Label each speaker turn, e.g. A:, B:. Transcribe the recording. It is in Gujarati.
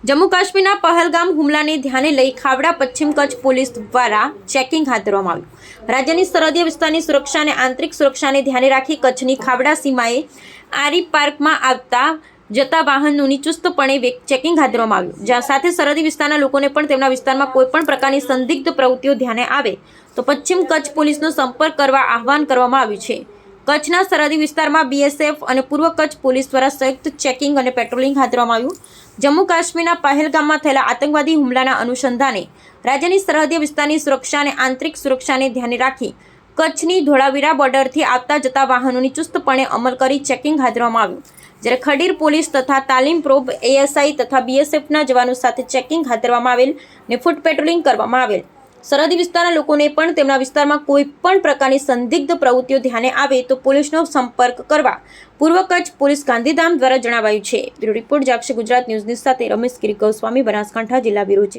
A: જમ્મુ કાશ્મીરના પહેલગામ હુમલાને ધ્યાને લઈ ખાવડા પશ્ચિમ કચ્છ પોલીસ દ્વારા ચેકિંગ હાથ ધરવામાં આવ્યું। રાજ્યની સરહદી વિસ્તારની સુરક્ષા અને આંતરિક સુરક્ષાને ધ્યાને રાખી કચ્છની ખાવડા સીમાએ આરી પાર્કમાં આવતા જતા વાહનોની ચુસ્તપણે ચેકિંગ હાથ ધરવામાં આવ્યું, જ્યાં સાથે સરહદી વિસ્તારના લોકોને પણ તેમના વિસ્તારમાં કોઈપણ પ્રકારની સંદિગ્ધ પ્રવૃત્તિઓ ધ્યાને આવે તો પશ્ચિમ કચ્છ પોલીસનો સંપર્ક કરવા આહવાન કરવામાં આવ્યું છે। કચ્છના સરહદી વિસ્તારમાં બીએસએફ અને પૂર્વ કચ્છ પોલીસ દ્વારા સંયુક્ત ચેકિંગ અને પેટ્રોલિંગ હાથ ધરવામાં આવ્યું। જમ્મુ કાશ્મીરના પહેલગામમાં થયેલા આતંકવાદી હુમલાના અનુસંધાને રાજ્યની સરહદી વિસ્તારની સુરક્ષા અને આંતરિક સુરક્ષાને ધ્યાને રાખી કચ્છની ધોળાવીરા બોર્ડરથી આવતા જતા વાહનોની ચુસ્તપણે અમલ કરી ચેકિંગ હાથ ધરવામાં આવ્યું, જ્યારે ખડીર પોલીસ તથા તાલીમ પ્રોબ એએસઆઈ તથા બીએસએફના જવાનો સાથે ચેકિંગ હાથ ધરવામાં આવેલ અને ફૂટ પેટ્રોલિંગ કરવામાં આવેલ। સરહદી વિસ્તારના લોકોને પણ તેમના વિસ્તારમાં કોઈ પણ પ્રકારની સંદિગ્ધ પ્રવૃત્તિઓ ધ્યાને આવે તો પોલીસનો સંપર્ક કરવા પૂર્વ કચ્છ પોલીસ ગાંધીધામ દ્વારા જણાવાયું છે। બ્યુરો રિપોર્ટ જાગશે ગુજરાત ન્યૂઝની સાથે રમેશ ગિરી ગોસ્વામી, બનાસકાંઠા જિલ્લા બ્યુરો ચીફ।